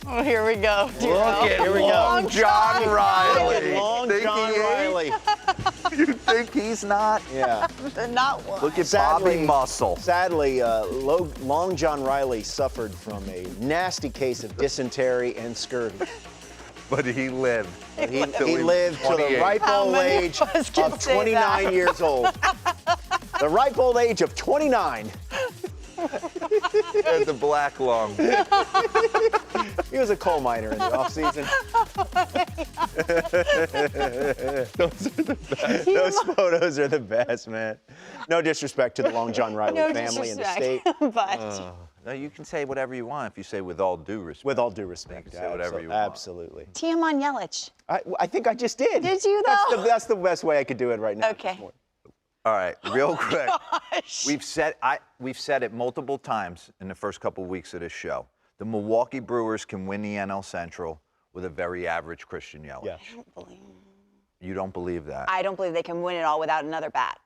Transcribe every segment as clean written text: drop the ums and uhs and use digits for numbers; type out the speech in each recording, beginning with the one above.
Oh, here we go. Look at Here we go. Long John Riley. Long John Riley. You think he's not? Yeah. Not one. Look at Sadly- Bobby Muscle. Sadly, Long John Riley suffered from a nasty case of dysentery and scurvy. But he lived. He Till he was lived to the 28. ripe How old many age of us can of say 29 that? years old. The ripe old age of 29. There's the black lung. He was a coal miner in the offseason. Those photos are the best, man. No disrespect to the Long John Riley No family and the disrespect, state. but No, you can say whatever you want if you say with all due respect. With all due respect. You can say whatever you want. Absolutely. TM on Yelich. I think I just did. Did you, though? That's the best way I could do it right now. Okay. All right, real quick. Gosh. We've said it multiple times in the first couple weeks of this show. The Milwaukee Brewers can win the NL Central with a very average Christian Yelich. Yeah. I don't believe. You don't believe that? I don't believe they can win it all without another bat.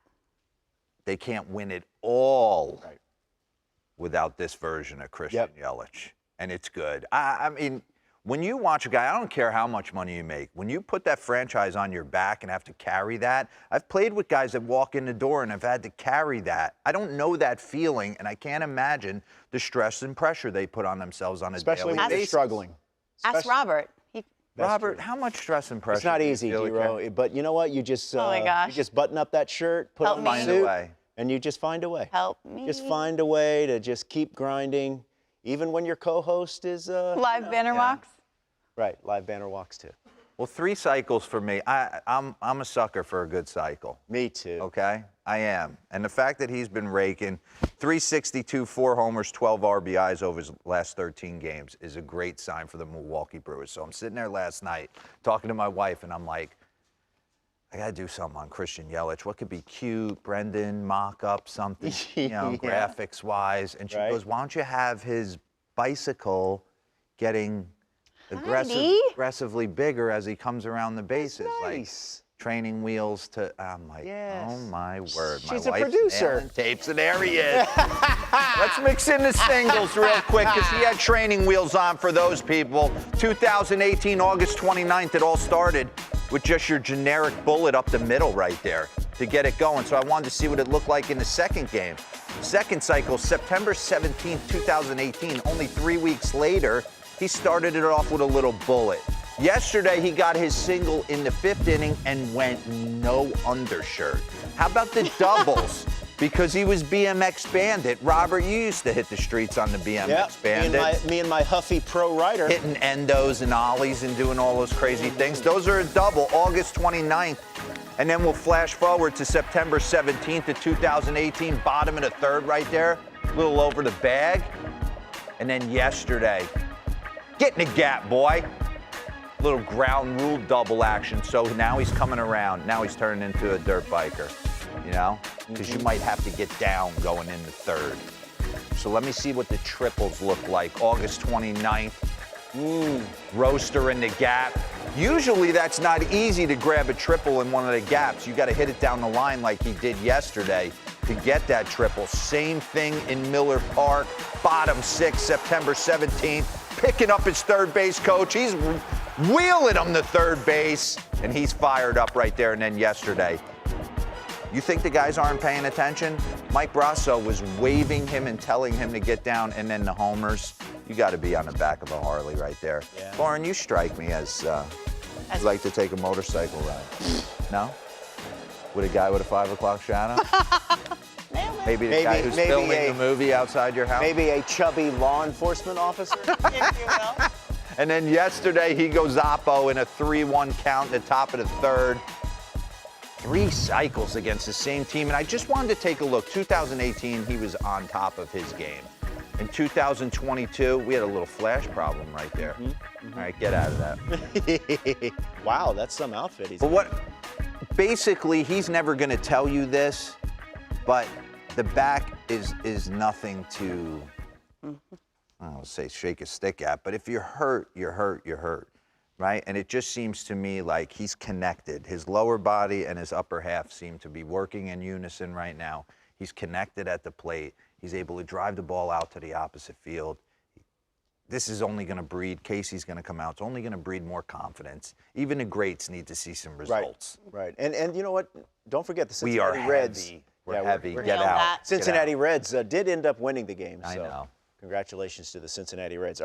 They can't win it all Right. without this version of Christian Yep. Yelich, and it's good. I mean, when you watch a guy, I don't care how much money you make. When you put that franchise on your back and have to carry that, I've played with guys that walk in the door and have had to carry that. I don't know that feeling, and I can't imagine the stress and pressure they put on themselves on a Especially daily when they're basis. struggling. Ask Especially- Robert. He, That's Robert, true. how much stress and pressure? It's not do you easy, feel it Giro, can- but you know what? You just Oh my gosh. you just button up that shirt, put Help on me. the Find a suit, way. and you just find a way. help me. Just find a way to just keep grinding, even when your co-host is Live banner walks. right. Live banner walks too. Well, 3 cycles for me. I'm a sucker for a good cycle. Me too. Okay? I am. And the fact that he's been raking 362, 4 homers, 12 RBIs over his last 13 games is a great sign for the Milwaukee Brewers. So I'm sitting there last night talking to my wife, and I'm like, I got to do something on Christian Yelich. What could be cute? Brendan, mock up something, Yeah. graphics-wise. And she Right. goes, why don't you have his bicycle getting Honey. aggressively bigger as he comes around the bases? Nice. Like training wheels to, I'm like, Yes. oh my word. She's my a wife's producer. nailing tapes, and there he is. Let's mix in the singles real quick, because he had training wheels on for those people. 2018, August 29th, it all started with just your generic bullet up the middle right there to get it going. So I wanted to see what it looked like in the second game. Second cycle, September 17th, 2018, only 3 weeks later, he started it off with a little bullet. Yesterday, he got his single in the 5th inning and went no undershirt. How about the doubles? Because he was BMX Bandit. Robert, you used to hit the streets on the BMX Yep. Bandit. Me and my Huffy Pro Rider. Hitting endos and ollies and doing all those crazy things. Those are a double, August 29th. And then we'll flash forward to September 17th of 2018, bottom of the 3rd right there, a little over the bag. And then yesterday, get in the gap, boy. Little ground rule double action. So now he's coming around. Now he's turning into a dirt biker, because you might have to get down going into 3rd. So let me see what the triples look like. August 29th. Roaster in the gap. Usually that's not easy to grab a triple in one of the gaps. You got to hit it down the line like he did yesterday to get that triple. Same thing in Miller Park. Bottom 6, September 17th. Picking up his third base coach. He's wheeling him to third base, and he's fired up right there. And then yesterday, you think the guys aren't paying attention? Mike Brasso was waving him and telling him to get down, and then the homers. You got to be on the back of a Harley right there. Yeah. Lauren, you strike me as you like to take a motorcycle ride. No? With a guy with a 5 o'clock shadow? Maybe the guy who's filming the movie outside your house? Maybe a chubby law enforcement officer. If you will. And then yesterday, he goes Oppo in a 3-1 count at the top of the 3rd. 3 cycles against the same team. And I just wanted to take a look. 2018, he was on top of his game. In 2022, we had a little flash problem right there. All right, get out of that. Wow, that's some outfit he's But basically, he's never going to tell you this, but the back is nothing to, I don't say shake a stick at, but if you're hurt, you're hurt, you're hurt, right? And it just seems to me like he's connected. His lower body and his upper half seem to be working in unison right now. He's connected at the plate. He's able to drive the ball out to the opposite field. this is only going to breed, Casey's going to come out, it's only going to breed more confidence. Even the greats need to see some results. Right. And you know what? Don't forget the We are Cincinnati Reds. heavy. We're Yeah, heavy. we're Get Nailed out. that. Get Cincinnati out. Reds did end up winning the game. I So know. congratulations to the Cincinnati Reds.